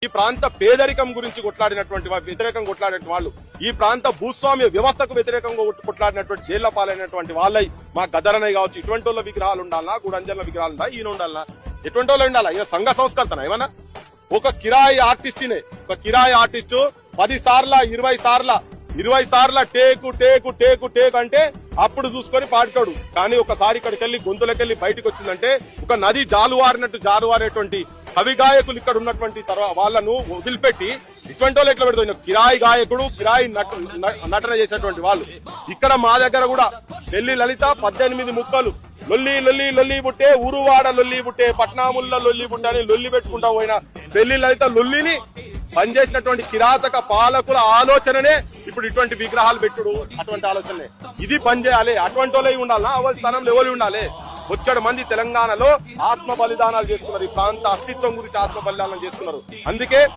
ఈ ప్రాంత పేదరికం గురించి కొట్లాడినటువంటి వ్యతిరేకంగా కొట్లాడిన వాళ్ళు, ఈ ప్రాంత భూస్వామ్య వ్యవస్థకు వ్యతిరేకంగా కొట్లాడినటువంటి జైళ్ల పాలైనటువంటి వాళ్ళై మా గదరనై కావచ్చు. ఇటువంటి వాళ్ళ విగ్రహాలు ఉండాలన్నా, గుడంజన్ల విగ్రహాలు ఉండాలి, ఈయన ఉండాలన్నా, ఎటువంటి వాళ్ళు ఉండాలా? ఈయన సంఘ సంస్కర్తన ఏమన్నా? ఒక కిరాయి ఆర్టిస్టునే, ఒక కిరాయి ఆర్టిస్టు 10 సార్ల 20 సార్ల టేకు టేకు టేకు టేకు అంటే అప్పుడు చూసుకొని పాడుతాడు. కానీ ఒకసారి ఇక్కడికి వెళ్లి గొంతులకెళ్లి బయటకు వచ్చిందంటే ఒక నది జాలువారినట్టు జాలువారేటువంటి కవి గాయకులు ఇక్కడ ఉన్నటువంటి తర్వాత వాళ్ళను వదిలిపెట్టి ఇటువంటి వాళ్ళు ఎట్లా పెడుతుంది? కిరాయి గాయకుడు, కిరాయి నటన చేసినటువంటి వాళ్ళు. ఇక్కడ మా దగ్గర కూడా ఢిల్లీ లలిత 18 ముక్కలు లొల్లి లొల్లి లొల్లి బుట్టే, ఊరువాడ లొల్లి బుట్టే, పట్నాముల్ల లొల్లి బుట్టే అని లొల్లి పెట్టుకుంటా పోయిన పెళ్లి లలిత లొల్లిని పనిచేసినటువంటి కిరాతక పాలకుల ఆలోచననే ఇప్పుడు ఇటువంటి విగ్రహాలు పెట్టుడు. అటువంటి ఆలోచనలే ఇది పనిచేయాలి. అటువంటి వాళ్ళే ఉండాలా? అవల్ స్థానంలో ఎవరు ఉండాలి? వచ్చాడు మంది తెలంగాణలో ఆత్మ బలిదానాలు చేసుకున్నారు. ఈ ప్రాంత అస్తిత్వం గురించి ఆత్మ బలిదానాలు చేసుకున్నారు. అందుకే